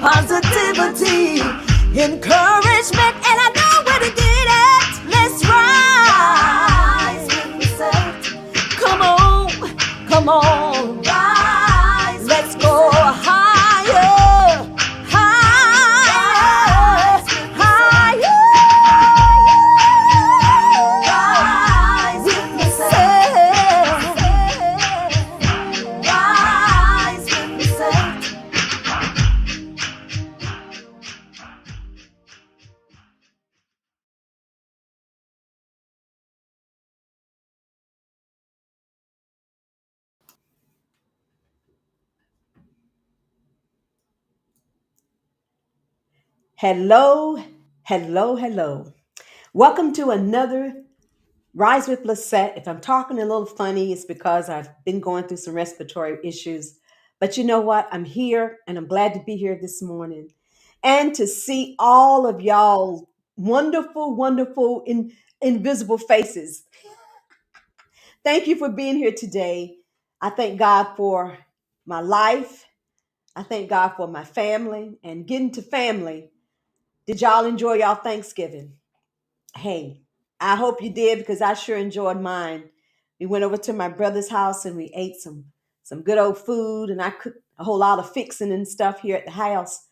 positivity, encouragement, and I know where to get it. Let's rise. Come on, come on, rise. Let's go higher, higher, higher. Rise with yourself. Rise with yourself. Hello, hello, hello. Welcome to another Rise with Lisette. If I'm talking a little funny, it's because I've been going through some respiratory issues. But you know what? I'm here and I'm glad to be here this morning and to see all of y'all wonderful, wonderful, invisible faces. Thank you for being here today. I thank God for my life. I thank God for my family and getting to family. Did y'all enjoy y'all Thanksgiving? Hey, I hope you did because I sure enjoyed mine. We went over to my brother's house and we ate some good old food, and I cooked a whole lot of fixing and stuff here at the house.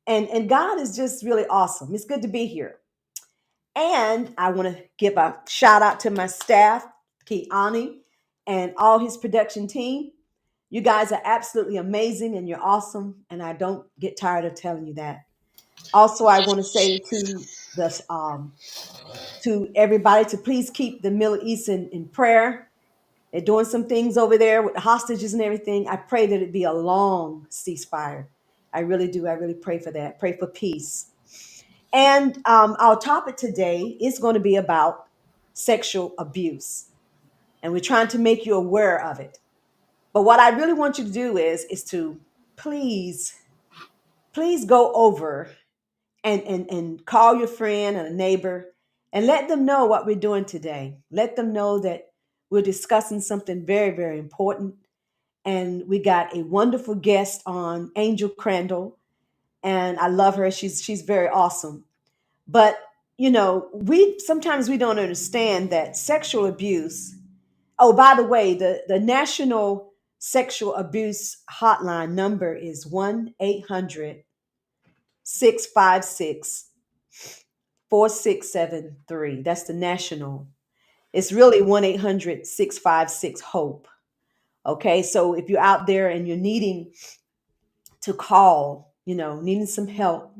And God is just really awesome. It's good to be here. And I want to give a shout out to my staff, Kiani, and all his production team. You guys are absolutely amazing and you're awesome. And I don't get tired of telling you that. Also, I want to say to everybody to please keep the Middle East in prayer. They're doing some things over there with the hostages and everything. I pray that it be a long ceasefire. I really do. I really pray for that. Pray for peace. And our topic today is going to be about sexual abuse. And we're trying to make you aware of it. But what I really want you to do is to please, please go over and call your friend and a neighbor and let them know what we're doing today. Let them know that we're discussing something very, very important. And we got a wonderful guest on, Angel Crandall, and I love her. She's very awesome. But you know, we sometimes we don't understand that sexual abuse. Oh, by the way, the national sexual abuse hotline number is 1-800-656 4673. That's the national. It's really 1-800-656 HOPE. Okay, so if you're out there and you're needing to call, needing some help,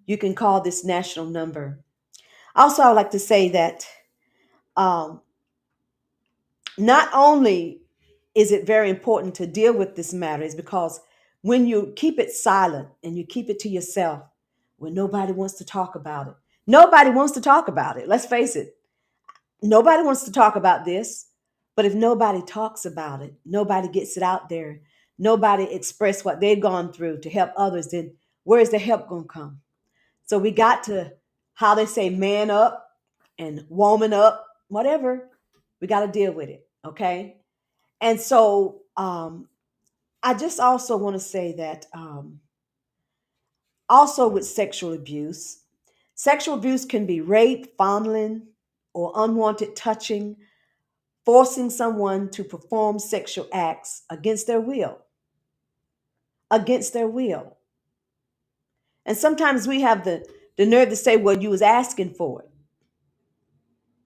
you can call this national number. Also, I would like to say that um, not only is it very important to deal with this matter, is because when you keep it silent and you keep it to yourself, when nobody wants to talk about it, nobody wants to talk about it. Let's face it. Nobody wants to talk about this, but if nobody talks about it, nobody gets it out there, nobody express what they've gone through to help others, then where is the help going to come? So we got to, how they say, man up and woman up, whatever. We got to deal with it, okay? And so I just also want to say that also with sexual abuse can be rape, fondling, or unwanted touching, forcing someone to perform sexual acts against their will, against their will. And sometimes we have the nerve to say, well, you was asking for it.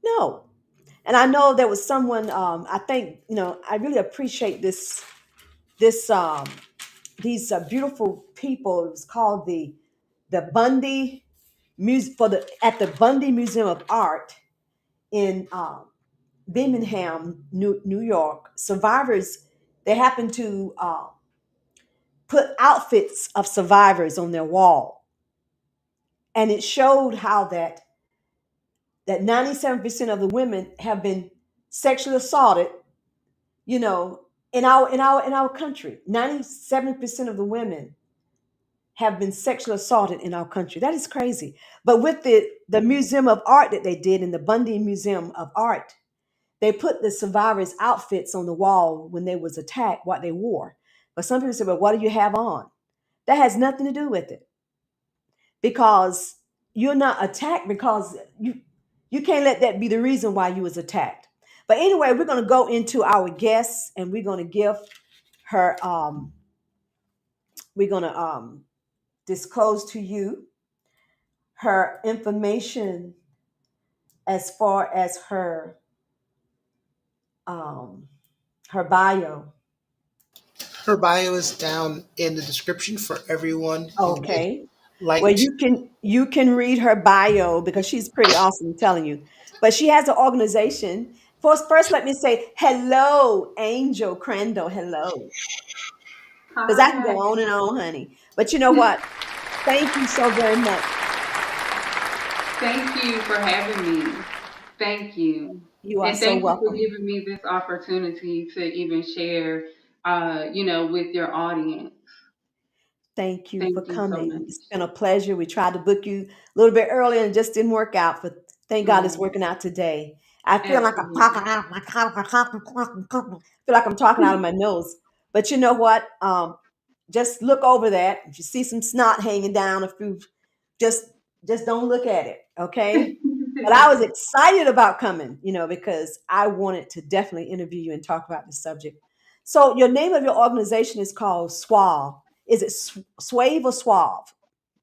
No. And I know there was someone, I think, I really appreciate this, these beautiful people. It was called the Bundy Muse for the at the Bundy Museum of Art in Birmingham, New York. Survivors, they happened to put outfits of survivors on their wall, and it showed how that 97% of the women have been sexually assaulted. You know, in our country, 97% of the women have been sexually assaulted in our country. That is crazy. But with the Museum of Art that they did in the Bundy Museum of Art, they put the survivors' outfits on the wall when they was attacked, what they wore. But some people say, well, what do you have on? That has nothing to do with it. because you're not attacked because you can't let that be the reason why you was attacked. But anyway, we're going to go into our guests and we're going to give her we're going to disclose to you her information as far as um her bio. Her bio is down in the description for everyone who would Okay. Well, like to. you can read her bio because she's pretty awesome, I'm telling you. But she has an organization. First, let me say hello, Angel Crandall. Hello, because I can go Hi. on and on, honey. But you know what? Thank you so very much. Thank you for having me. Thank you. You are And so thank you for welcome. giving me this opportunity to even share, with your audience. Thank you for Thank you so coming. much. It's been a pleasure. We tried to book you a little bit earlier and it just didn't work out, but thank God it's Oh, working out today. I feel like I'm absolutely. talking out of my feel like I'm talking out of my nose. But you know what? Just look over that. If you see some snot hanging down, if you just just don't look at it, okay? But I was excited about coming, because I wanted to definitely interview you and talk about the subject. So your name of your organization is called SWAV. Is it SWAV or SWAV?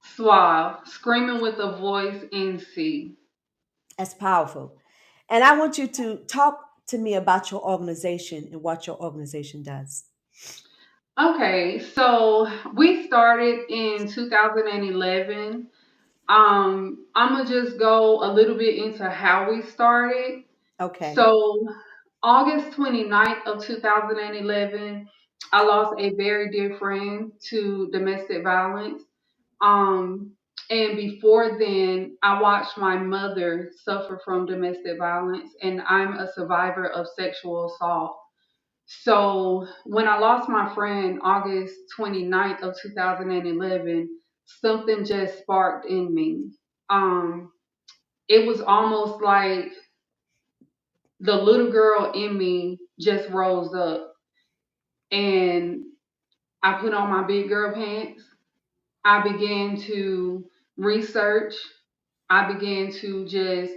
Suave, screaming with a voice in C. That's powerful. And I want you to talk to me about your organization and what your organization does. Okay, so we started in 2011. I'm gonna just go a little bit into how we started. Okay. So, August 29th of 2011, I lost a very dear friend to domestic violence. Um, and before then, I watched my mother suffer from domestic violence, and I'm a survivor of sexual assault. So, when I lost my friend August 29th of 2011, something just sparked in me. Um, it was almost like the little girl in me just rose up, and I put on my big girl pants. I began to research. I began to just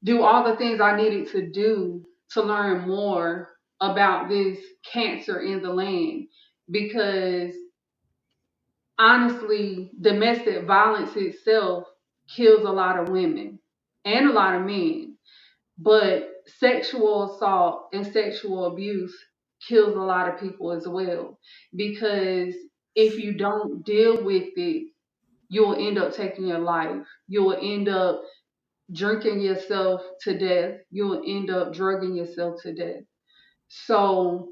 do all the things I needed to do to learn more about this cancer in the land, because honestly, domestic violence itself kills a lot of women and a lot of men. But sexual assault and sexual abuse kills a lot of people as well. Because if you don't deal with it, you'll end up taking your life. You'll end up drinking yourself to death. You'll end up drugging yourself to death. So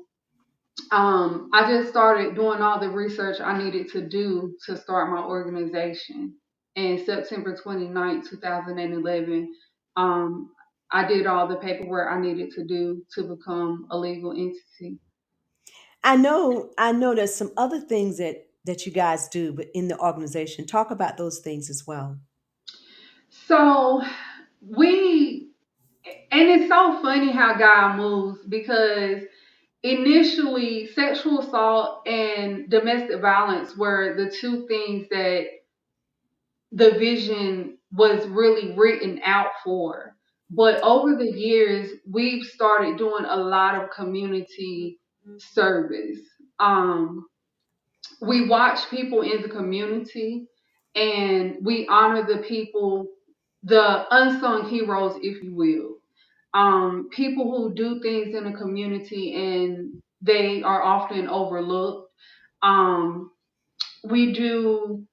I just started doing all the research I needed to do to start my organization. And September 29th, 2011, um, I did all the paperwork I needed to do to become a legal entity. I know there's some other things that you guys do in the organization. Talk about those things as well. So we, and it's so funny how God moves, because initially sexual assault and domestic violence were the two things that the vision was really written out for. But over the years, we've started doing a lot of community service. Um, we watch people in the community, and we honor the people, the unsung heroes, if you will. People who do things in the community and they are often overlooked. Um, we do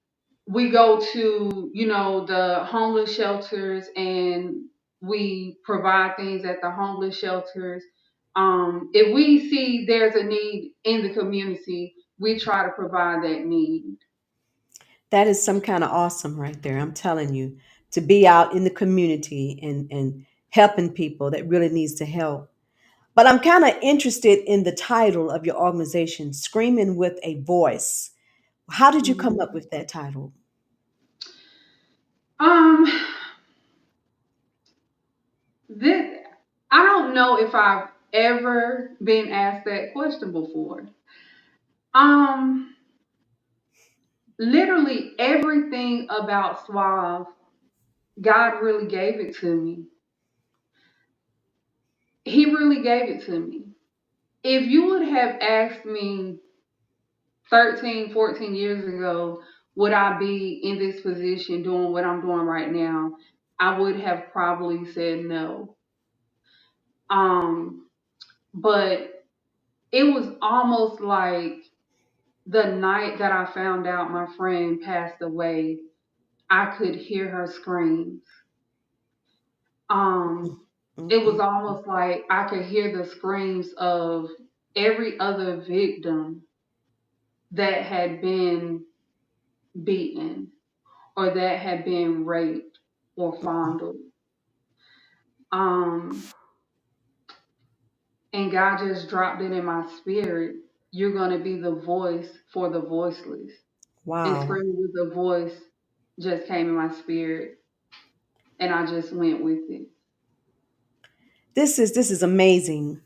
we go to, the homeless shelters, and we provide things at the homeless shelters. If we see there's a need in the community, we try to provide that need. That is some kind of awesome right there. I'm telling you, to be out in the community and helping people that really needs to help. But I'm kind of interested in the title of your organization, Screaming with a Voice. How did you come up Mhm. with that title? um this I don't know if I've ever been asked that question before. um literally everything about SWAV, God really gave it to me. He really gave it to me. If you would have asked me 13, 14 years ago, would I be in this position doing what I'm doing right now? I would have probably said no. Um, but it was almost like the night that I found out my friend passed away, I could hear her screams. Um, it was Mm-mm. almost like I could hear the screams of every other victim that had been beaten or that had been raped or fondled. Um, and God just dropped it in my spirit. You're going to be the voice for the voiceless. And Wow. screaming with the voice just came in my spirit, and I just went with it. This is amazing.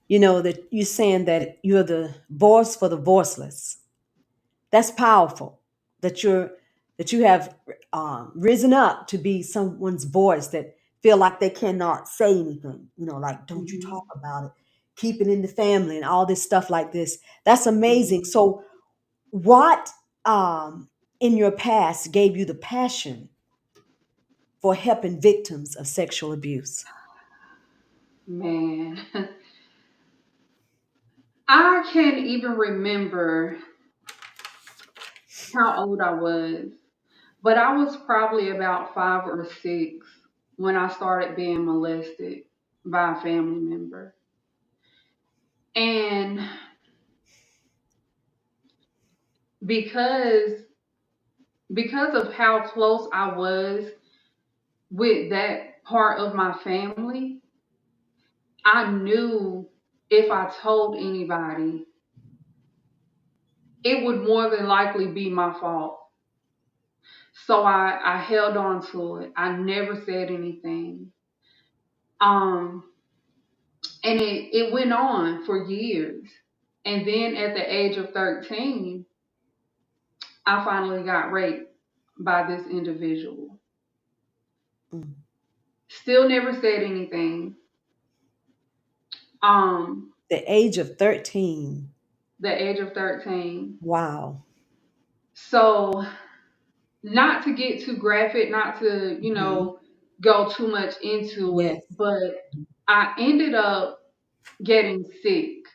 You know that you're saying that you're the voice for the voiceless. That's powerful. That you have risen up to be someone's voice that feel like they cannot say anything. You know, like don't you talk Hmm. about it, keep it in the family, and all this stuff like this. That's amazing. Hmm. So, what in your past gave you the passion for helping victims of sexual abuse? Man, I can't even remember how old I was, but I was probably about 5 or 6 when I started being molested by a family member. And because because of how close I was with that part of my family, I knew if I told anybody, it would more than likely be my fault. So I held on to it. I never said anything. Um, and it went on for years. And then at the age of 13, I finally got raped by this individual. Mm. Still never said anything. Um, The age of 13. the age of 13. Wow. So not to get too graphic, not to, Mhm. go too much into Yes. it, but I ended up getting sick,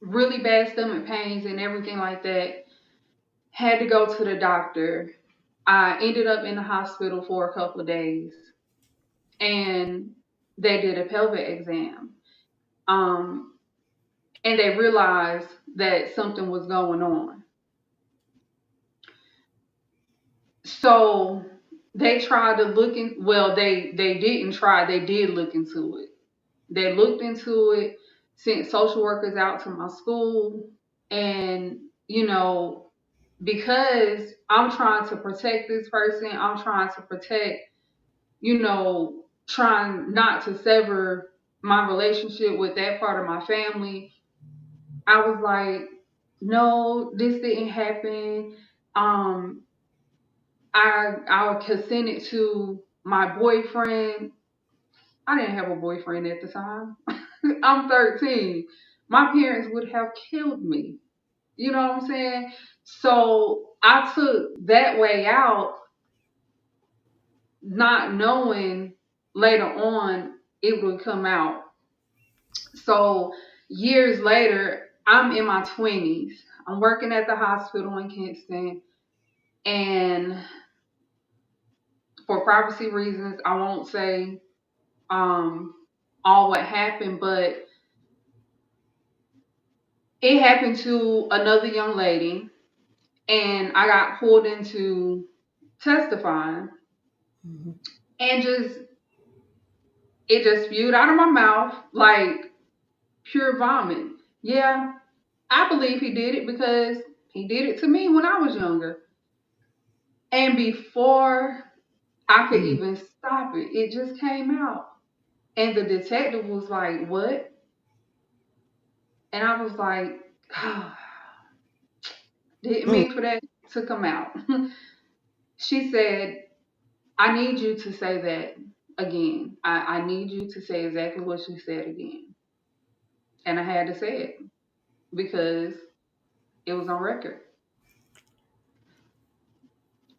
really bad stomach pains and everything like that. Had to go to the doctor. I ended up in the hospital for a couple of days, and they did a pelvic exam. Um, and they realized that something was going on. So they tried to look in. Well, they didn't try. They did look into it. They looked into it, sent social workers out to my school, and because I'm trying to protect this person, I'm trying to protect, trying not to sever my relationship with that part of my family. I was like, no, this didn't happen. Um, I consented to my boyfriend. I didn't have a boyfriend at the time. I'm 13. My parents would have killed me. You know what I'm saying? So I took that way out, not knowing later on it would come out. So years later, I'm in my 20s. I'm working at the hospital in Kingston, and for privacy reasons, I won't say um, all what happened, but it happened to another young lady, and I got pulled into testifying, Mhm. and it just spewed out of my mouth like pure vomit. Yeah, I believe he did it because he did it to me when I was younger. And before I could Mm. even stop it, it just came out. And the detective was like, "What?" And I was like, Didn't Mm. mean for that to come out. She said, I need you to say that again. I need you to say exactly what you said again. And I had to say it because it was on record.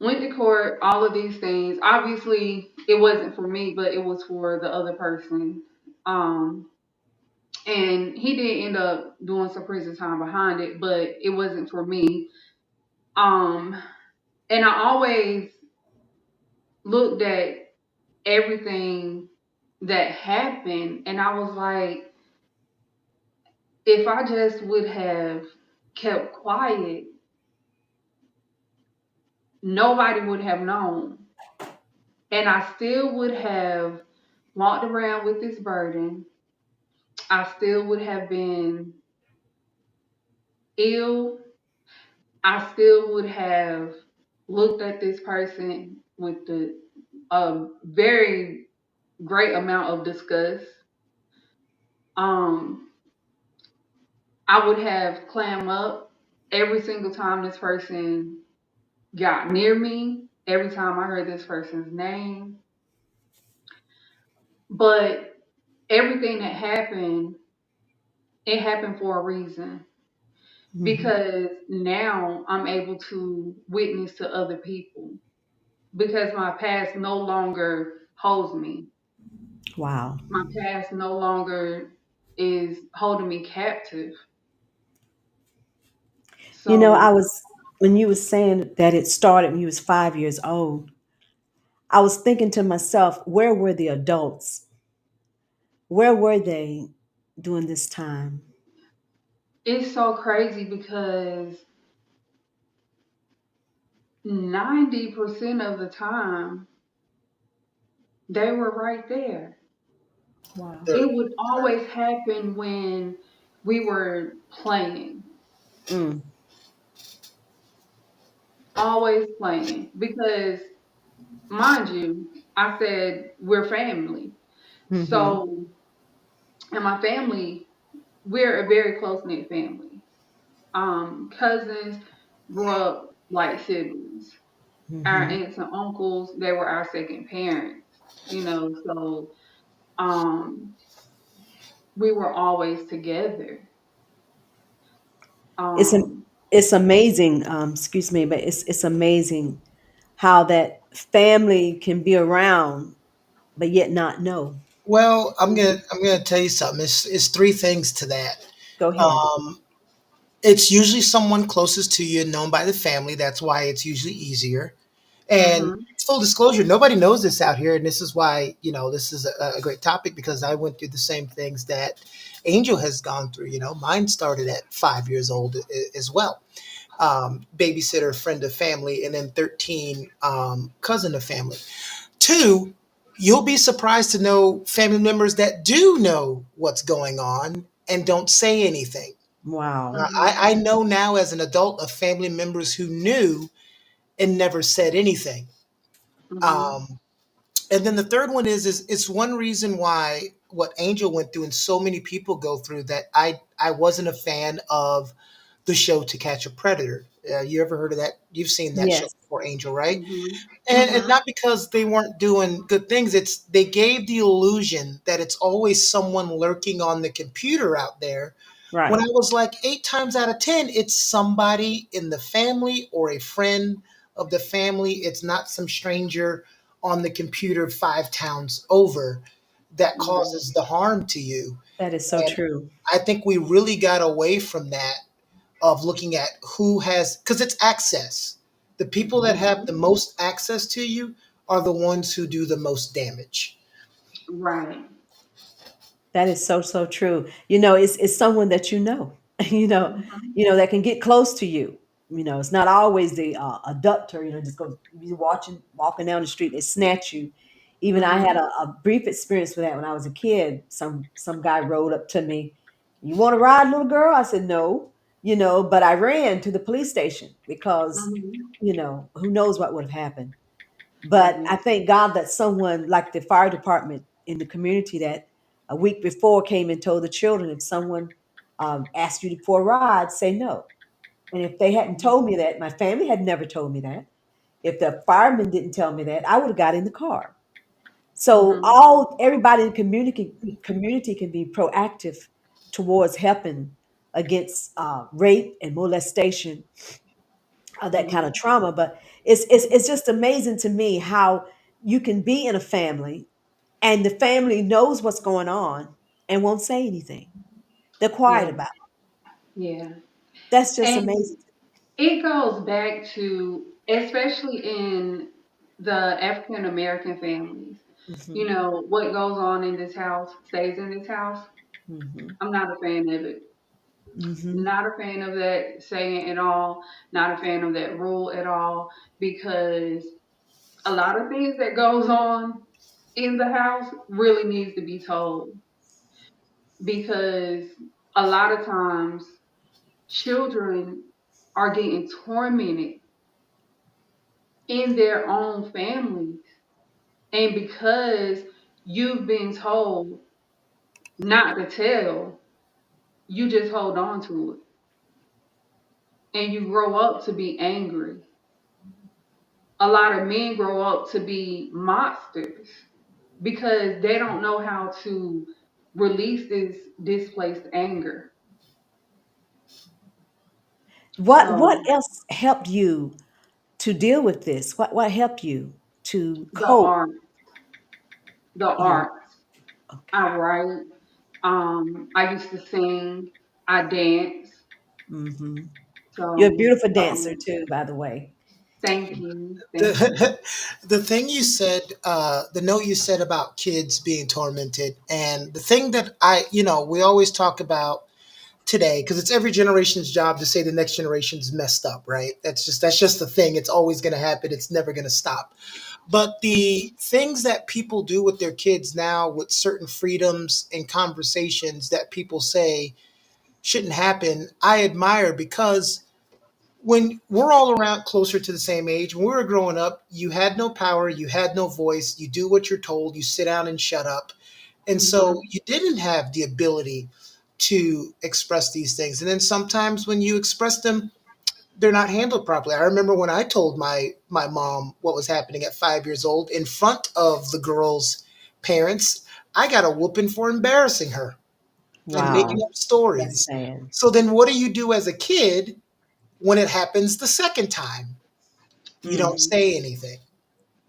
Went to court, all of these things. Obviously, it wasn't for me, but it was for the other person. Um, and he did end up doing some prison time behind it, but it wasn't for me. Um, and I always looked at everything that happened, and I was like, if I just would have kept quiet, nobody would have known. And I still would have walked around with this burden. I still would have been ill. I still would have looked at this person with the a very great amount of disgust. Um, I would have clam up every single time this person got near me, every time I heard this person's name. But everything that happened, it happened for a reason. Hmm. Because now I'm able to witness to other people. Because my past no longer holds me. Wow. My past no longer is holding me captive. I So was when you were saying that it started when you was 5 years old, I was thinking to myself, where were the adults? Where were they during this time? it's so crazy because 90% of the time they were right there. Wow. They're It would always happen when we were playing, Mm. always playing. Because, mind you, I said we're family. Hmm. So, in my family, we're a very close knit family. Cousins grew up like siblings. Our Hmm. aunts and uncles, they were our second parents, so um, we were always together. It's a, Um, it's amazing. Excuse me, but it's amazing how that family can be around but yet not know. Well, mhm, I'm gonna tell you something. It's three things to that. Go ahead. Um, it's usually someone closest to you, known by the family. That's why it's usually easier. And mhm, full disclosure, nobody knows this out here, and this is why this is a great topic because I went through the same things that Angel has gone through. Mine started at 5 years old as well. Babysitter, friend of family, and then 13, cousin of family. Two, you'll be surprised to know family members that do know what's going on and don't say anything. Wow. mhm, I know now as an adult of family members who knew and never said anything. mhm, Um, and then the third one is it's one reason why what Angel went through and so many people go through that I wasn't a fan of the show To Catch a Predator. You ever heard of that? You've seen that show Yes. before, Angel, right? mhm, And mhm, not because they weren't doing good things. It's they gave the illusion that it's always someone lurking on the computer out there. When Right. I was like 8 times out of 10, it's somebody in the family or a friend of the family. It's not some stranger on the computer 5 towns over that right, causes the harm to you. That is so And true. I think we really got away from that of looking at who has, because it's access. The people that have the mhm, most access to you are the ones who do the most damage. right, That is so so true. It's someone that you know. you know, mhm, that can get close to you. It's not always the abductor. Just go you walking down the street, they snatch you. Even I had mhm, a brief experience with that when I was a kid. Some guy rode up to me. You want to ride, little girl? I said no. But I ran to the police station because mhm, who knows what would have happened. But right, I thank God that someone like the fire department in the community that a week before came and told the children if someone asked you for a ride, say no. And if they hadn't told me that, my family had never told me that. If the fireman didn't tell me that, I would have got in the car. So Mhm. all everybody in the community can be proactive towards helping against rape and molestation, that kind of Mhm. trauma. But it's just amazing to me how you can be in a family and the family knows what's going on and won't say anything. They're quiet Yeah. about it. Yeah. That's just And amazing. it goes back to, especially in the African American families, Hmm. what goes on in this house stays in this house. Hmm. I'm not a fan of it. Hmm. Not a fan of that saying at all. Not a fan of that rule at all, because a lot of things that goes on in the house really needs to be told, because a lot of times children are getting tormented in their own families, and because you've been told not to tell, you just hold on to it, and you grow up to be angry. A lot of men grow up to be monsters because they don't know how to release this displaced anger. What So else helped you to deal with this? What helped you to the cope? art, the You arts. okay? I write. I used to sing. I dance. Hmm. You're a So beautiful dancer too, by the way. thank you, thank you. The the thing you said, the note you said about kids being tormented, and the thing that we always talk about today, because it's every generation's job to say the next generation's messed up, right? That's just the thing. It's always going to happen. It's never going to stop. But the things that people do with their kids now, with certain freedoms and conversations that people say shouldn't happen, I admire, because when we're all around closer to the same age, when we were growing up, you had no power, you had no voice, you do what you're told, you sit down and shut up. And so Mhm. you didn't have the ability to express these things. And then sometimes when you express them, they're not handled properly. I remember when I told my mom what was happening at 5 years old in front of the girl's parents, I got a whooping for embarrassing her and making Wow, up that's stories. sad. So then what do you do as a kid when it happens the second time? You don't Mm, Mhm. say anything,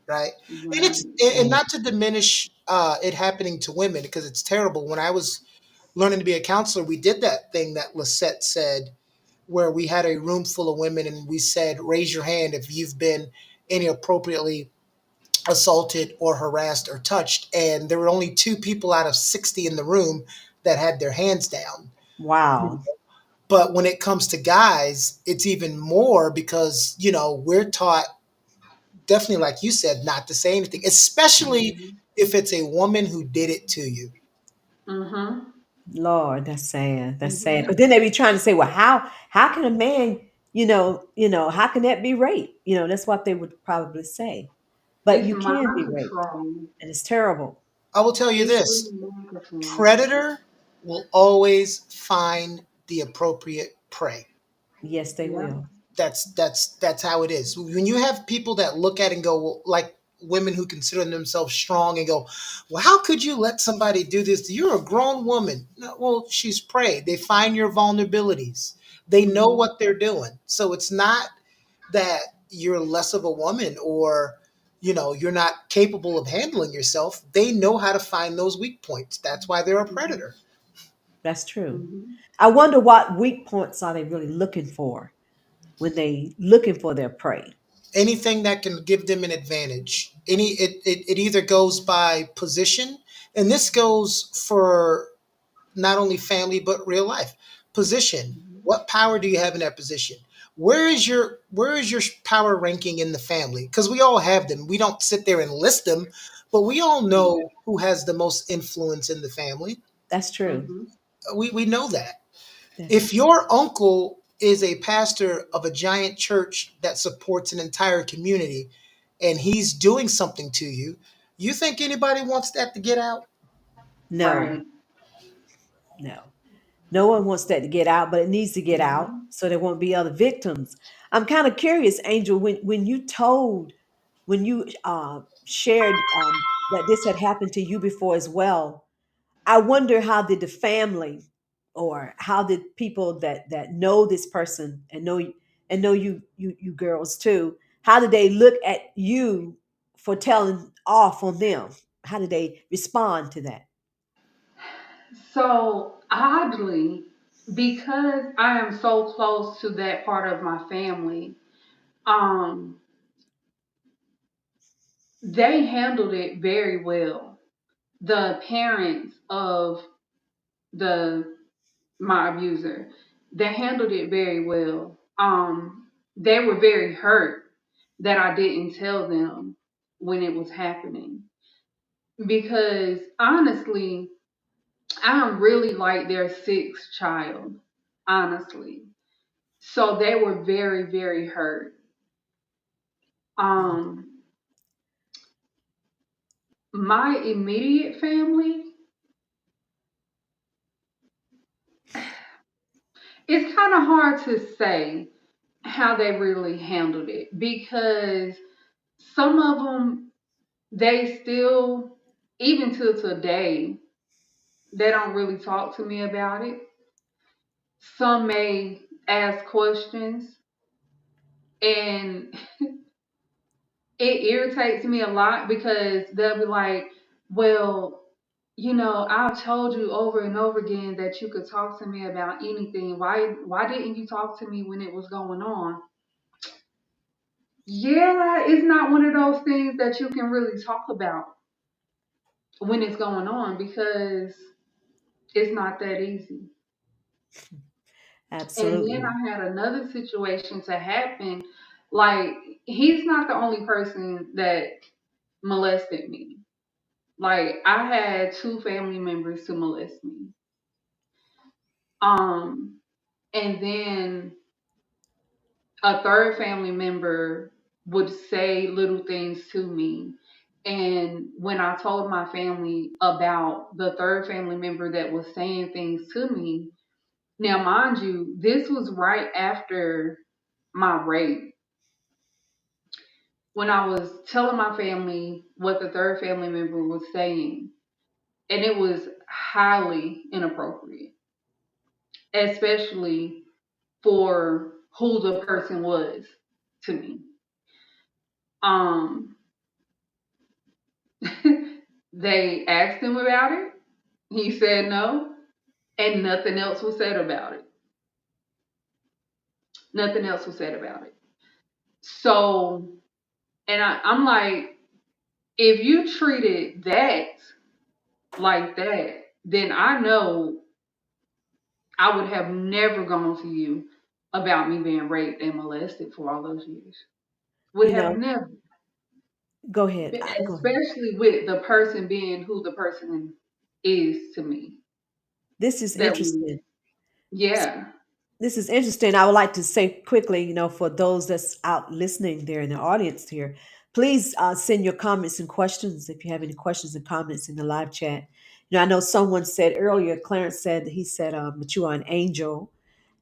right? And it's Right. and right. not to diminish it happening to women, because it's terrible. When I was learning to be a counselor, we did that thing that Lisette said, where we had a room full of women and we said, raise your hand if you've been inappropriately assaulted or harassed or touched. And there were only two people out of 60 in the room that had their hands down. Wow. But when it comes to guys, it's even more, because, we're taught, definitely like you said, not to say anything, especially Mhm. if it's a woman who did it to you. Mhm. Lord, that's sad. That's sad. But Mhm. then they be trying to say, well, how can a man, how can that be rape? That's what they would probably say. But It's you can mind be raped, control. and it's terrible. I will tell you It's this: really mind control. predator will always find the appropriate prey. Yes, they Yeah. will. That's how it is. When you have people that look at it and go, well, like women who consider themselves strong and go, well, how could you let somebody do this? You're a grown woman. No, well, she's prey. They find your vulnerabilities. They know Mhm. what they're doing. So it's not that you're less of a woman, or you're not capable of handling yourself. They know how to find those weak points. That's why they're a Mhm. predator. That's true. Mhm. I wonder what weak points are they really looking for when they looking for their prey. Anything that can give them an advantage. It either goes by position, and this goes for not only family but real life. Position. Mhm. What power do you have in that position? Where is your power ranking in the family? Because we all have them. We don't sit there and list them, but we all Yeah. know who has the most influence in the family. That's true. Mhm. We know that. That If is true. your uncle is a pastor of a giant church that supports an entire community and he's doing something to you, you think anybody wants that to get out? No, Right. no, No one wants that to get out, but it needs to get out Mhm. so there won't be other victims. I'm kind of curious, Angel, when you told, when you shared that this had happened to you before as well. I wonder how did the family, or how did people that know this person and know you girls too, how did they look at you for telling off on them? How did they respond to that? So oddly, because I am so close to that part of my family, um, they handled it very well. The parents of the my abuser, they handled it very well. They were very hurt that I didn't tell them when it was happening because honestly, I'm really like their sixth child, honestly. So they were very, very hurt. Um, my immediate family, it's kind of hard to say how they really handled it because some of them, they still, even till today, they don't really talk to me about it. Some may ask questions, and it irritates me a lot because they'll be like, well, I've told you over and over again that you could talk to me about anything. Why didn't you talk to me when it was going on? Yeah, it's not one of those things that you can really talk about when it's going on because it's not that easy. And then Absolutely. I had another situation to happen. Like, he's not the only person that molested me. Like, I had two family members to molest me. Um, and then a third family member would say little things to me. And when I told my family about the third family member that was saying things to me, now mind you, this was right after my rape. When I was telling my family what the third family member was saying, and it was highly inappropriate, especially for who the person was to me. Um, they asked him about it. He said no, and nothing else was said about it. Nothing else was said about it. So, and I'm like, if you treated that like that, then I know I would have never gone to you about me being raped and molested for all those years. Would You have know, never, go ahead. Go ahead. especially with the person being who the person is to me. This is That was, interesting. yeah. This is interesting. I would like to say quickly, for those that's out listening there in the audience here, please send your comments and questions if you have any questions and comments in the live chat. I know someone said earlier, Clarence said, he said that you are an angel,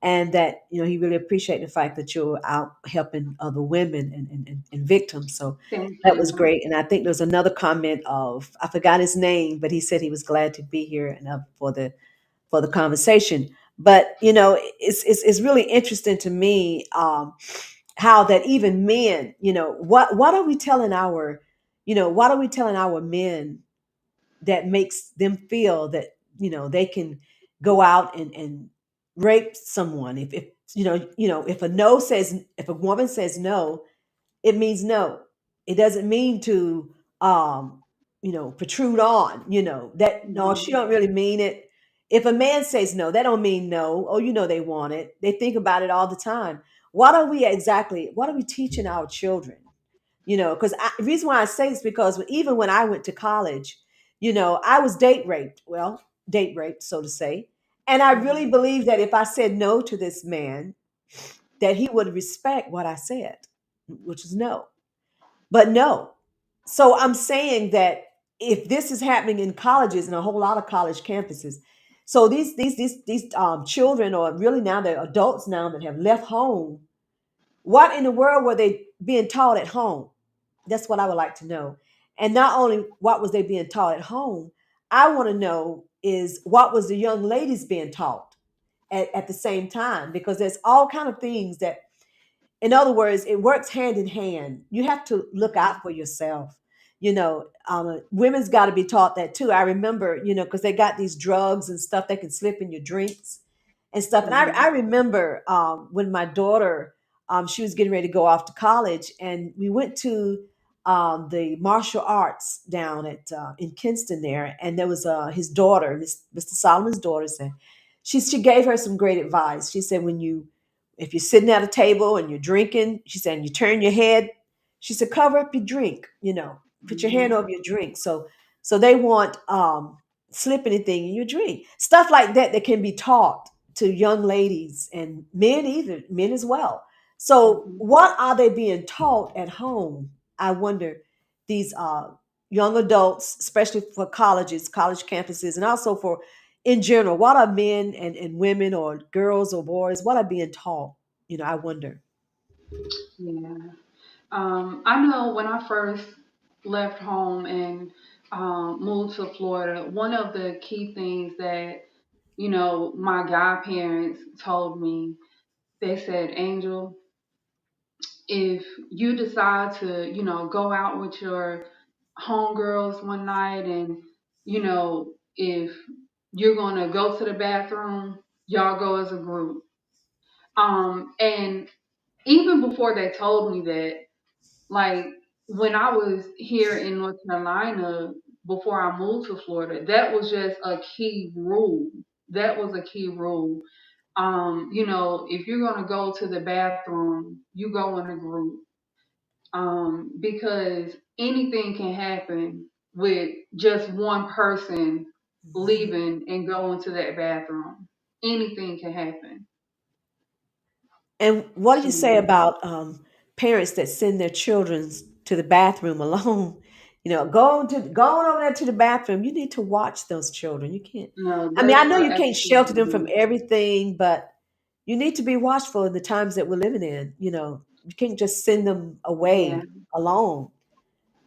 and that he really appreciated the fact that you're out helping other women and victims. So Thank that was you. great. And I think there was another comment of, I forgot his name, but he said he was glad to be here and for the conversation. But it's really interesting to me, how that even men, what are we telling our, what are we telling our men that makes them feel that they can go out and rape someone, if if a no says, if a woman says no, it means no. It doesn't mean to protrude on, that no, she Mhm. don't really mean it. If a man says no, that don't mean no. Oh, they want it. They think about it all the time. What are we teaching our children? Because the reason why I say this, because even when I went to college, I was date raped. Well, date raped, so to say. And I really Mhm. believed that if I said no to this man, that he would respect what I said, which is no. But no. So I'm saying that if this is happening in colleges and a whole lot of college campuses, So these children, or really now they're adults now that have left home, what in the world were they being taught at home? That's what I would like to know. And not only what was they being taught at home, I want to know is what was the young ladies being taught at the same time, because there's all kind of things that, in other words, it works hand in hand. You have to look out for yourself. Women's got to be taught that too. I remember, because they got these drugs and stuff that can slip in your drinks and stuff. And I Mhm. remember when my daughter, she was getting ready to go off to college, and we went to the martial arts down at in Kinston there, and there was his daughter, Mr. Solomon's daughter, said she gave her some great advice. She said, if you're sitting at a table and you're drinking, she said, and you turn your head, she said, cover up your drink, put your hand Mhm. over your drink. So they want slip anything in your drink. Stuff like that that can be taught to young ladies and men, either men as well. So Mhm. what are they being taught at home? I wonder, these young adults, especially for colleges, college campuses, and also for in general, what are men and women or girls or boys, what are being taught? I wonder. Yeah. I know when I first left home and moved to Florida, one of the key things that, my godparents told me, they said, Angel, if you decide to, go out with your homegirls one night and, if you're going to go to the bathroom, y'all go as a group. And even before they told me that, like when I was here in North Carolina before I moved to Florida, that was just a key rule. That was a key rule. If you're gonna go to the bathroom, you go in a group. Because anything can happen with just one person leaving and going to that bathroom. Anything can happen. And what do So you say about parents that send their children to the bathroom alone? Going over there to the bathroom. You need to watch those children. You can't. no, I mean, I that's know a you can't absolute shelter them from no. everything, but you need to be watchful in the times that we're living in. You can't just send them Yeah. away alone.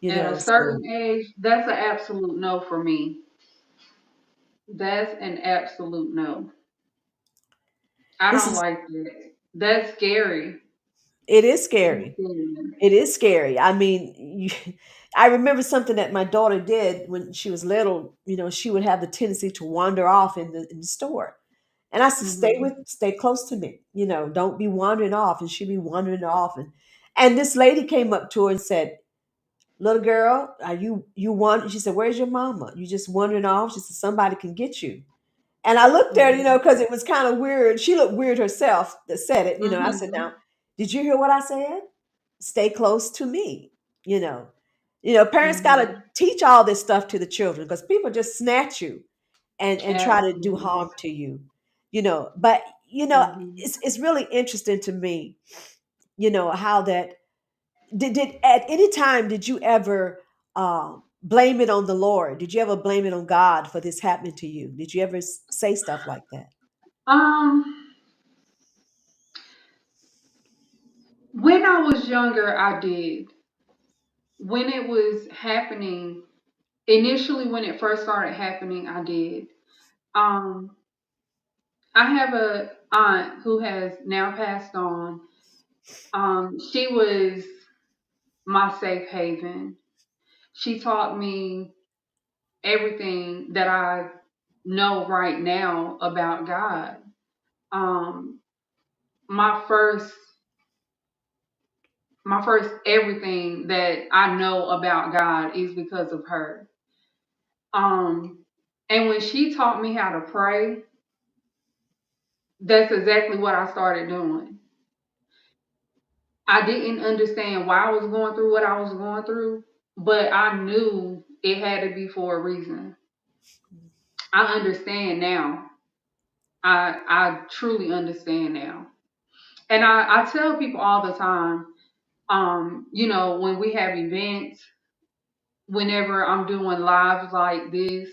At a So certain age, that's an absolute no for me. That's an absolute no. I this don't is like that. That's scary. it is That's scary. scary. It is scary. I mean, I remember something that my daughter did when she was little. She would have the tendency to wander off in the store, and I said, Mhm. stay close to me. Don't be wandering off. And she'd be wandering off, and this lady came up to her and said, "Little girl, are you want?" She said, "Where's your mama? You just wandering off?" She said, "Somebody can get you." And I looked at her, Mhm. because it was kind of weird. She looked weird herself that said it. I said, Mhm. "Now, did you hear what I said? Stay close to me." You know, Parents got to Mhm. teach all this stuff to the children, because people just snatch you and try to do Absolutely. harm to you. But Mhm. it's really interesting to me. How that did at any time did you ever blame it on the Lord? Did you ever blame it on God for this happening to you? Did you ever say stuff like that? Um, when I was younger, I did. When it was happening, initially when it first started happening, I did. Um, I have a aunt who has now passed on. She was my safe haven. She taught me everything that I know right now about God. Um, my first, my first everything that I know about God is because of her. Um, and when she taught me how to pray, that's exactly what I started doing. I didn't understand why I was going through what I was going through, but I knew it had to be for a reason. I understand now. I truly understand now. And I tell people all the time, when we have events, whenever I'm doing lives like this,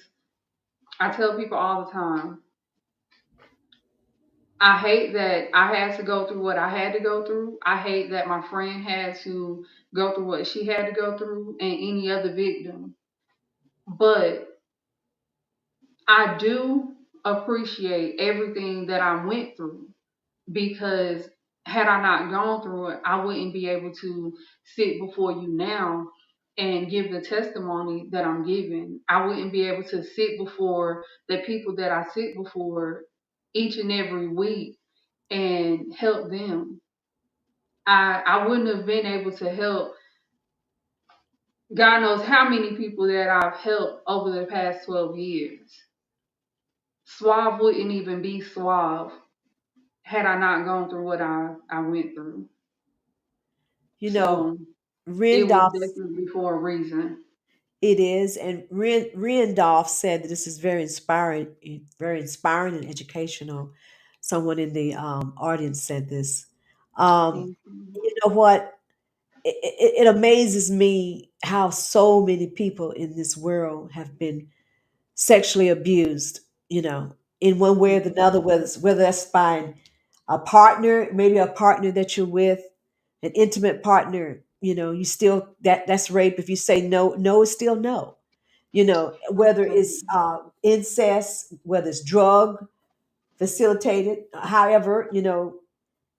I tell people all the time. I hate that I had to go through what I had to go through. I hate that my friend had to go through what she had to go through and any other victim. But I do appreciate everything that I went through because had I not gone through it, I wouldn't be able to sit before you now and give the testimony that I'm giving. I wouldn't be able to sit before the people that I sit before each and every week and help them. I wouldn't have been able to help God knows how many people that I've helped over the past 12 years. SWAV wouldn't even be SWAV had I not gone through what I went through. You know, So it was Randolph, definitely for a reason. it is, and Randolph said that this is very inspiring and educational. Someone in the audience said this. Thank you. You know what? It amazes me how so many people in this world have been sexually abused, in one way or another, whether that's by a partner, maybe a partner that you're with, an intimate partner, you still that's rape. If you say no, no is still no. Whether it's Absolutely. incest, whether it's drug facilitated, however,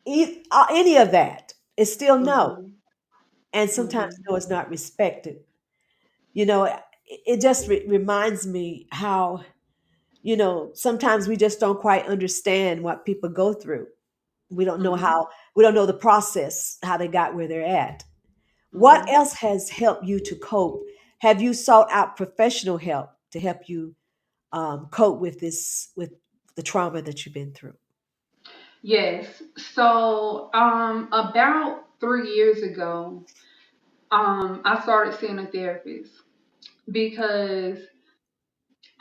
any of that, it's still no. Hmm. And sometimes Hmm. no is not respected. It just reminds me how sometimes we just don't quite understand what people go through. We don't know Hmm. how, we don't know the process, how they got where they're at. What Hmm. else has helped you to cope? Have you sought out professional help to help you cope with with the trauma that you've been through? Yes. So, about 3 years ago, I started seeing a therapist because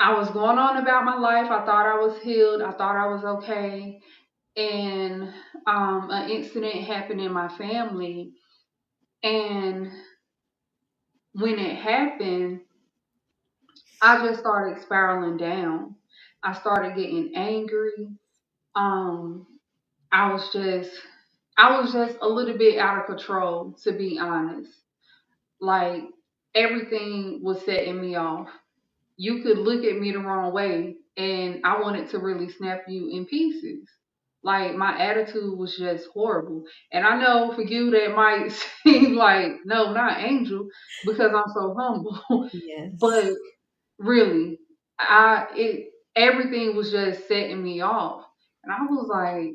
I was going on about my life. I thought I was healed. I thought I was okay. And an incident happened in my family. And when it happened, I just started spiraling down. I started getting angry. Um, I was just, I was just a little bit out of control, to be honest. Like everything was setting me off. You could look at me the wrong way, and I wanted to really snap you in pieces. Like my attitude was just horrible. And I know for you that might seem like, no, not Angel, because I'm so humble. Yes. But really, everything was just setting me off. And I was like,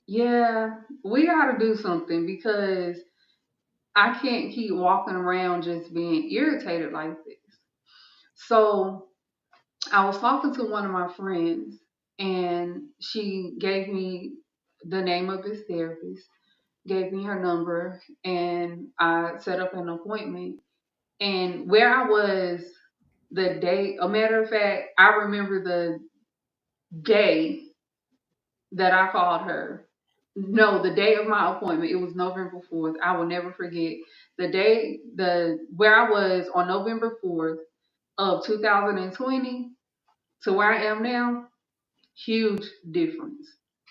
yeah, we gotta do something because I can't keep walking around just being irritated like this. So I was talking to one of my friends, and she gave me the name of this therapist, gave me her number, and I set up an appointment. And where I was the day, a matter of fact, I remember the day that I called her. No, the day of my appointment. It was November 4th. I will never forget the day, the where I was on November 4th of 2020 to where I am now. Huge difference.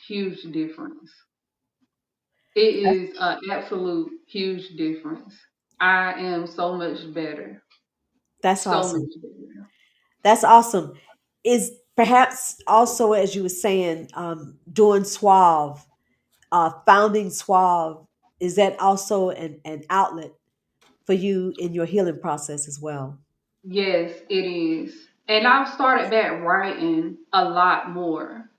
Huge difference. It is an absolute huge difference. I am so much better. That's So awesome. much better. That's awesome. Is perhaps also, as you were saying, doing SWAV, founding SWAV, is that also an outlet for you in your healing process as well? Yes, it is. And I've started back writing a lot more.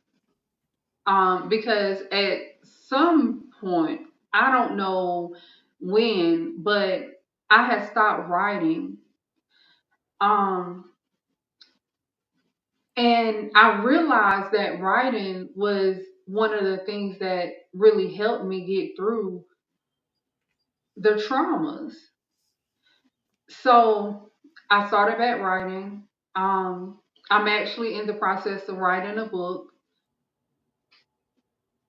Because at some point, I don't know when, but I had stopped writing. Um, and I realized that writing was one of the things that really helped me get through the traumas. So I started back writing. Um, I'm actually in the process of writing a book.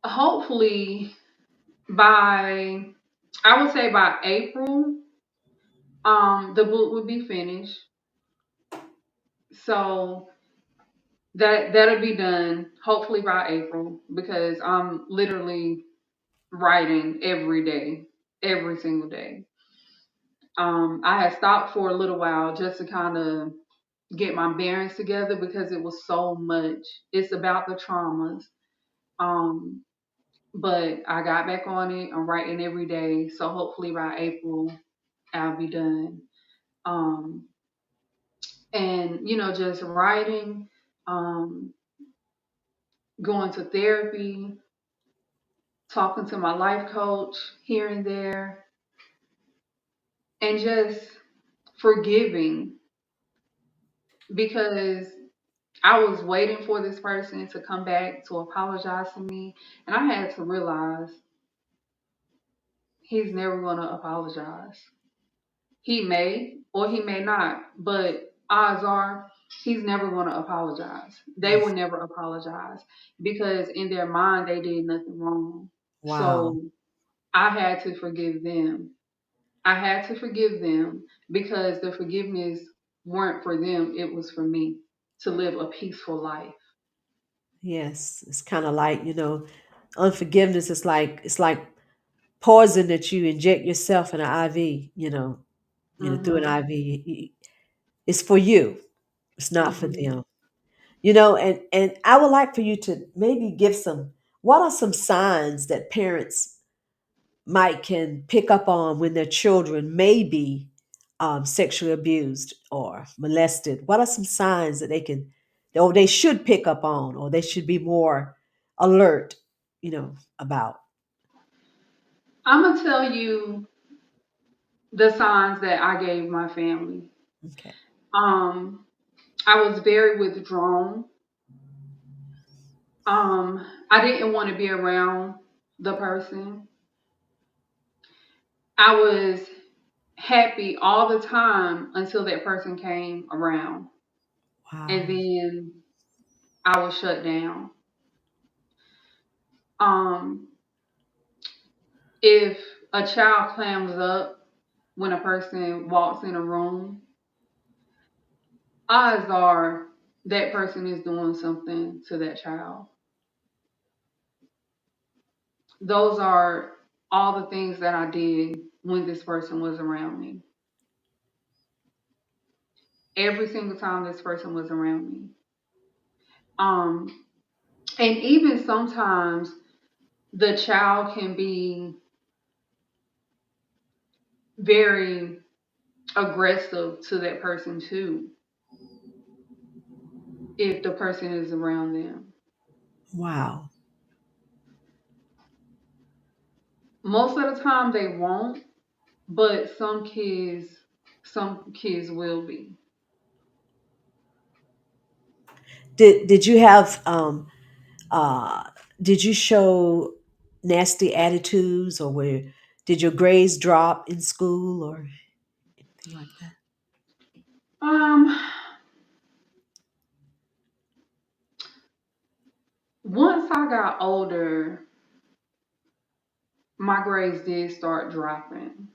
Hopefully by, I would say by April, the book would be finished. So That'll be done hopefully by April because I'm literally writing every day, every single day. I had stopped for a little while just to kind of get my bearings together because it was so much. It's about the traumas. Um, but I got back on it. I'm writing every day, so hopefully by April I'll be done. Um, and just writing, um, going to therapy, talking to my life coach here and there, and just forgiving because I was waiting for this person to come back to apologize to me, and I had to realize he's never going to apologize. He may or he may not, but odds are he's never going to apologize. They Mm. will never apologize because in their mind they did nothing wrong. Wow. So I had to forgive them. I had to forgive them because the forgiveness weren't for them, it was for me to live a peaceful life. Yes, it's kind of like, unforgiveness is like it's like poison that you inject yourself in an IV, through an Mhm. IV. It's for you. It's not for Mhm. them. And I would like for you to maybe give some what are some signs that parents might can pick up on when their children may be sexually abused or molested? What are some signs that they can, or they should pick up on, or they should be more alert, about? I'm gonna tell you the signs that I gave my family. Okay. Um, I was very withdrawn. I didn't want to be around the person. I was happy all the time until that person came around, and Wow. then I was shut down. Um, if a child clams up when a person walks in a room, odds are that person is doing something to that child. Those are all the things that I did when this person was around me. Every single time this person was around me. Um, and even sometimes the child can be very aggressive to that person too if the person is around them. Wow. Most of the time they won't, but some kids will be. Did you have uh did you show nasty attitudes, or did your grades drop in school or anything like that? Um, Once I got older, my grades did start dropping.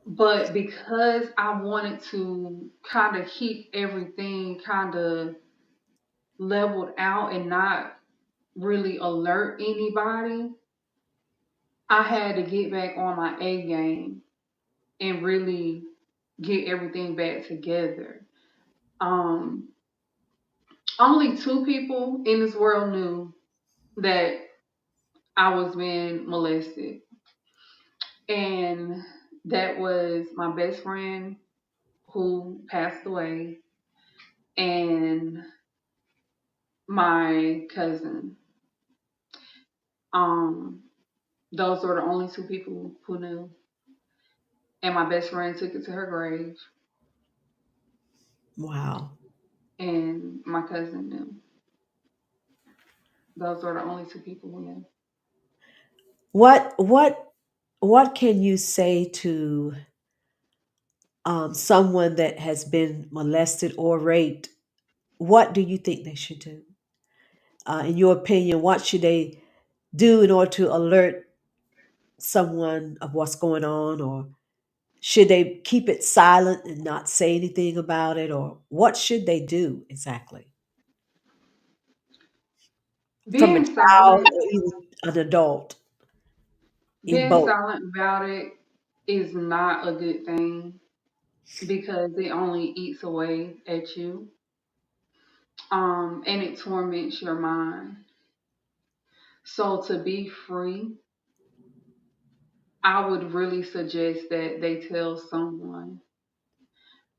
But because I wanted to kind of keep everything kind of leveled out and not really alert anybody, I had to get back on my A game and really get everything back together. Um, Only two people in this world knew that I was being molested, and that was my best friend who passed away and my cousin. Um, those were the only two people who knew, and my best friend took it to her grave, Wow. and my cousin knew. Those were the only two people who knew. What can you say to someone that has been molested or raped? What do you think they should do? In your opinion, what should they do in order to alert someone of what's going on, or Should they keep it silent and not say anything about it, or what should they do exactly from a Being child silent, or even an adult in being both? silent about it is not a good thing because it only eats away at you, and it torments your mind. So to be free, I would really suggest that they tell someone,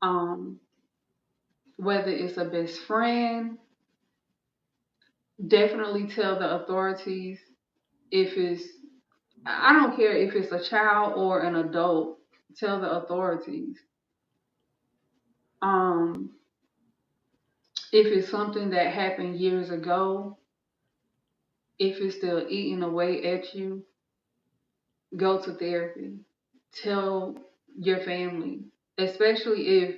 um, whether it's a best friend, definitely tell the authorities. If it's, I don't care if it's a child or an adult, tell the authorities. Um, if it's something that happened years ago, if it's still eating away at you, go to therapy. Tell your family, especially if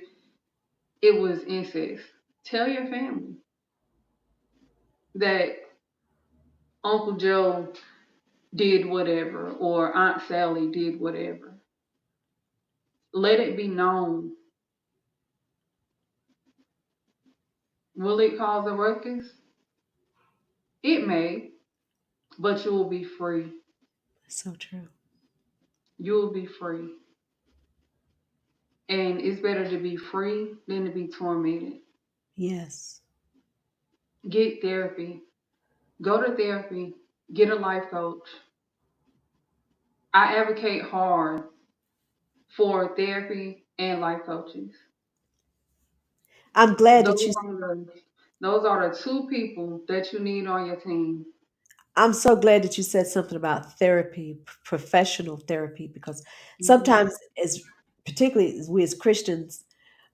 it was incest. Tell your family that Uncle Joe did whatever or Aunt Sally did whatever. Let it be known. Will it cause a ruckus? It may, but you will be free. So true. You will be free. And it's better to be free than to be tormented. Yes. Get therapy. Go to therapy. Get a life coach. I advocate hard for therapy and life coaches. I'm glad Those that you are the, those are the two people that you need on your team. I'm so glad that you said something about therapy, professional therapy, because Hmm. sometimes, as particularly as we as Christians,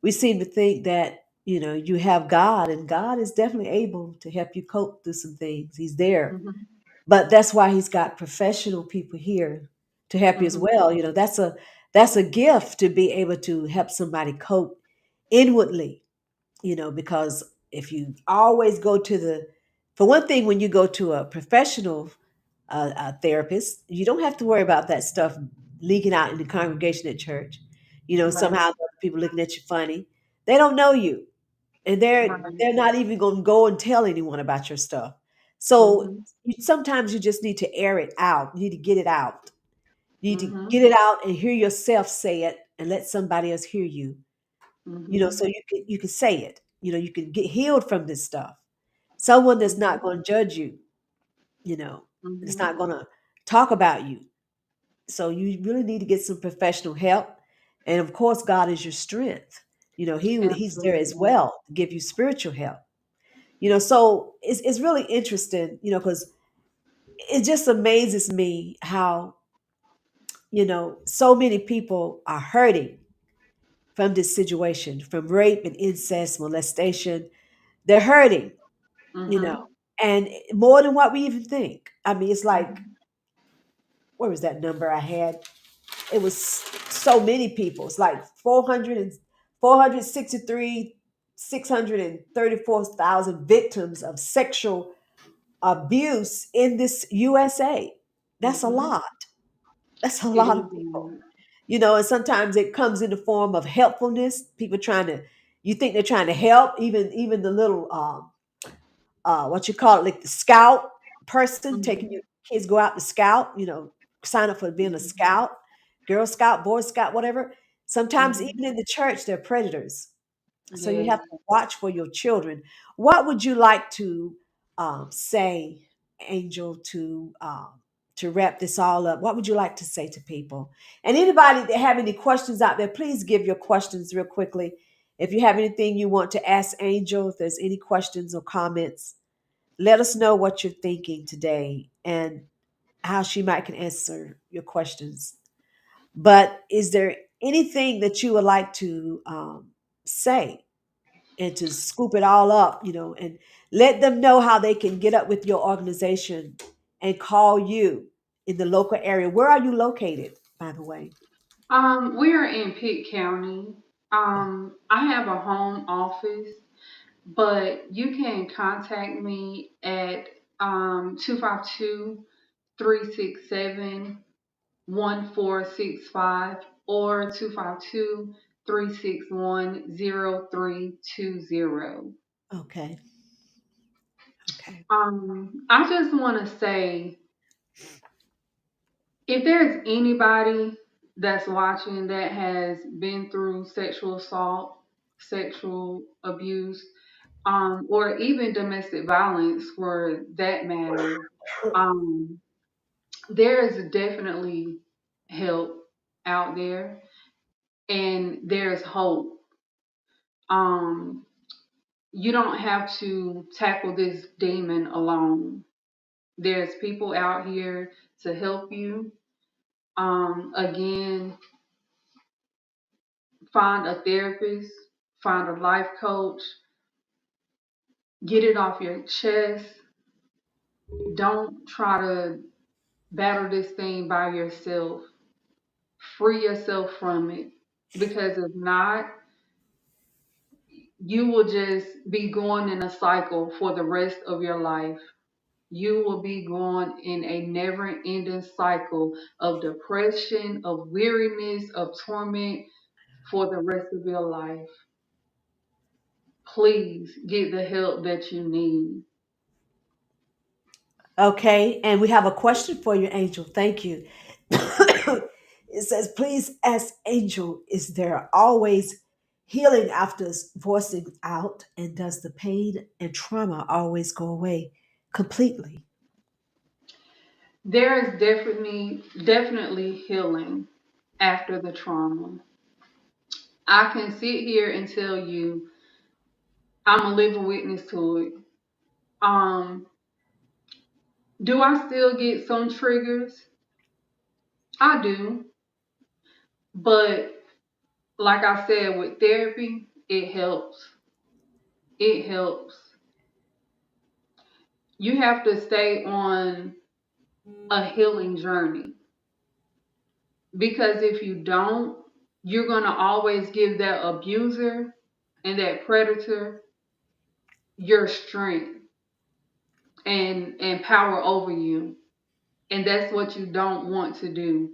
we seem to think that you have God, and God is definitely able to help you cope through some things. He's there, Hmm. but that's why He's got professional people here to help you as Hmm. well. That's a gift to be able to help somebody cope inwardly, because if you always go to for one thing, when you go to a professional therapist, you don't have to worry about that stuff leaking out in the congregation at church. Right. Somehow other people looking at you funny. They don't know you, and Right. they're not even going to go and tell anyone about your stuff. So Hmm. sometimes you just need to air it out. You need to get it out. You need to get Hmm. it out and hear yourself say it, and let somebody else hear you. Hmm. So you can say it. You can get healed from this stuff. Someone that's not Hmm. going to judge you. You know, it's Hmm. not going to talk about you. So you really need to get some professional help. And of course, God is your strength. He's there as Absolutely. well to give you spiritual help. So it's really interesting, because it just amazes me how, so many people are hurting from this situation, from rape and incest, molestation. They're hurting, you know, Hmm. and more than what we even think. I mean, it's like, Hmm. where was that number I had? It was so many people. It's like 634,000 victims of sexual abuse in this USA. That's a Hmm. lot. That's a It lot is of people. not. And sometimes it comes in the form of helpfulness. People you think they're trying to help, even the little what you call it, like the scout person taking Hmm. your kids go out to scout, sign up for being a Hmm. scout, girl scout, boy scout, whatever. Sometimes Hmm. even in the church, they're predators. So you Yes. have to watch for your children. What would you like to say, Angel, to wrap this all up? What would you like to say to people? And anybody that have any questions out there, please give your questions real quickly. If you have anything you want to ask Angel, if there's any questions or comments, let us know what you're thinking today and how she might can answer your questions. But is there anything that you would like to say and to scoop it all up, and let them know how they can get up with your organization and call you in the local area? Where are you located, by the way? We are in Pitt County. I have a home office, but you can contact me at 252 367 1465. or 252-361-0320. Okay. Okay. I just want to say, if there's anybody that's watching that has been through sexual assault, sexual abuse, or even domestic violence for that matter, um, there is definitely help out there, and there's hope. Um, you don't have to tackle this demon alone. There's people out here to help you. Again, find a therapist, find a life coach, get it off your chest. Don't try to battle this thing by yourself. Free yourself from it. Because if not, you will just be going in a cycle for the rest of your life. You will be going in a never ending cycle of depression, of weariness, of torment for the rest of your life. Please get the help that you need. Okay, and we have a question for you, Angel. Thank you. It says, please ask Angel, is there always healing after voicing out? And does the pain and trauma always go away completely? There is definitely healing after the trauma. I can sit here and tell you I'm a living witness to it. Um, do I still get some triggers? I do. But like I said, with therapy, it helps. It helps. You have to stay on a healing journey, because if you don't, you're going to always give that abuser and that predator your strength and power over you. And that's what you don't want to do.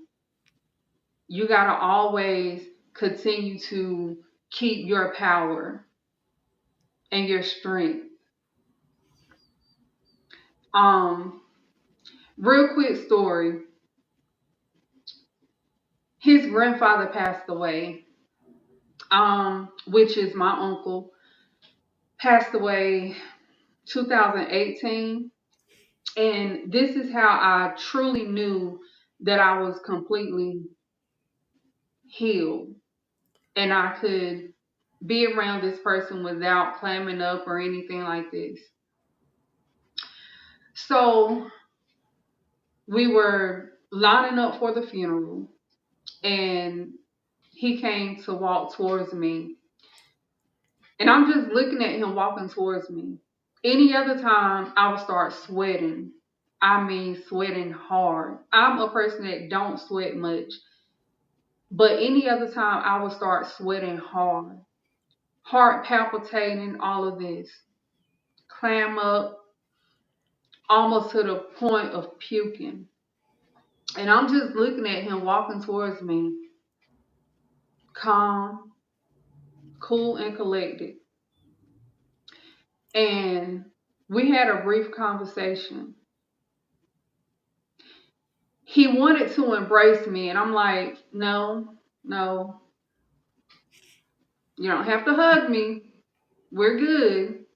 You got to always continue to keep your power and your strength. Um, Real quick story. His grandfather passed away, which is my uncle, passed away 2018. And this is how I truly knew that I was completely healed and I could be around this person without clamming up or anything like this. So we were lining up for the funeral, and he came to walk towards me. And I'm just looking at him walking towards me. Any other time, I would start sweating. I mean, sweating hard. I'm a person that don't sweat much. But any other time, I would start sweating hard. Heart palpitating, all of this. Clam up, almost to the point of puking. And I'm just looking at him walking towards me, calm, cool, and collected. And we had a brief conversation. He wanted to embrace me, and I'm like, no, no, you don't have to hug me. We're good.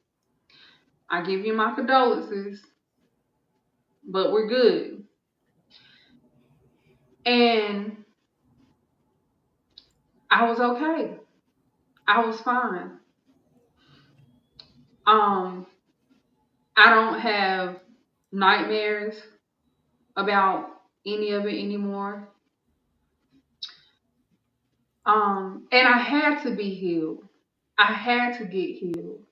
I give you my condolences, but we're good. And I was okay. I was fine. Um, I don't have nightmares about any of it anymore. And I had to be healed. I had to get healed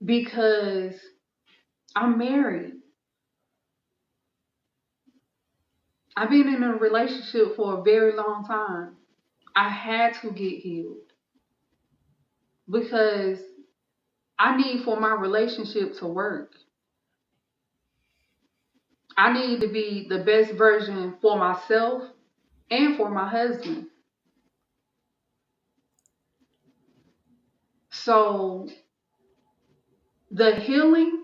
because I'm married. I've been in a relationship for a very long time. I had to get healed because I need for my relationship to work. I need to be the best version for myself and for my husband. So the healing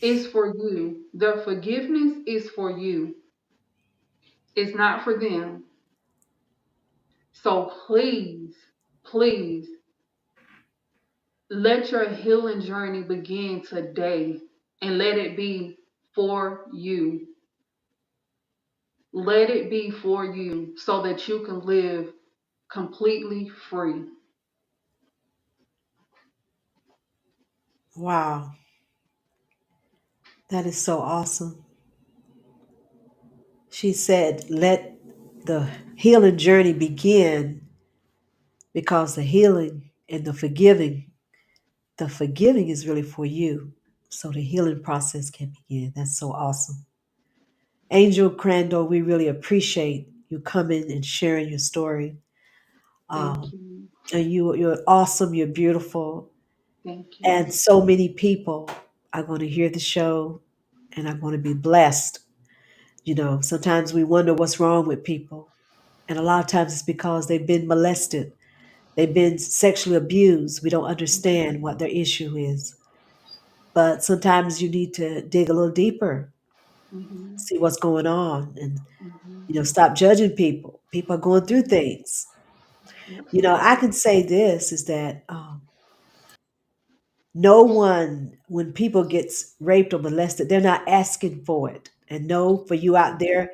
is for you. The forgiveness is for you. It's not for them. So please, please let your healing journey begin today and let it be for you. Let it be for you so that you can live completely free. Wow, that is so awesome. She said, let the healing journey begin because the forgiving is really for you. So the healing process can begin. That's so awesome. Angel Crandall, we really appreciate you coming and sharing your story. Thank Um, you. and you're awesome. You're beautiful, Thank you. and so many people are going to hear the show and are going to be blessed. You know, sometimes we wonder what's wrong with people, and a lot of times it's because they've been molested, they've been sexually abused. We don't understand what their issue is, but sometimes you need to dig a little deeper, Hmm. see what's going on, and Hmm. stop judging people. People are going through things. I Absolutely. can say this is that no one, when people gets raped or molested, they're not asking for it. And no, for you out there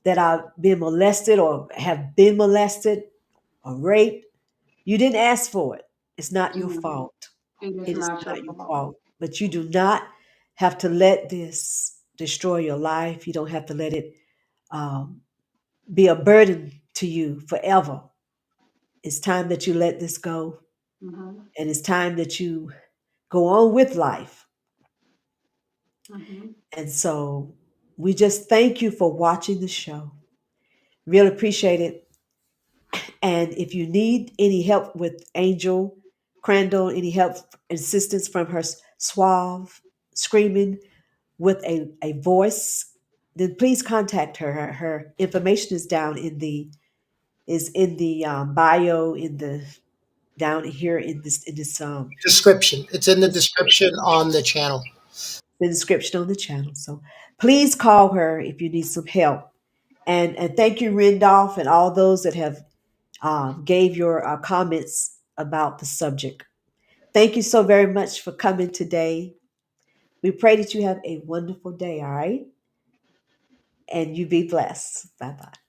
that are being molested or have been molested or raped, you didn't ask for it. It's not your Mhm. fault. It is It is not your not your fault. fault. But you do not have to let this destroy your life. You don't have to let it um, be a burden to you forever. It's time that you let this go, Hmm. and it's time that you go on with life. Hmm. And so we just thank you for watching the show. Really appreciate it. And if you need any help with Angel Crandall, any help, assistance from her suave screaming with a voice, then please contact her. Her information is down in the bio in the down here in this Description. It's in the description description, on the channel. the description on the channel. So please call her if you need some help. And thank you, Randolph, and all those that have gave your comments about the subject. Thank you so very much for coming today. We pray that you have a wonderful day, all right? And you be blessed. Bye bye.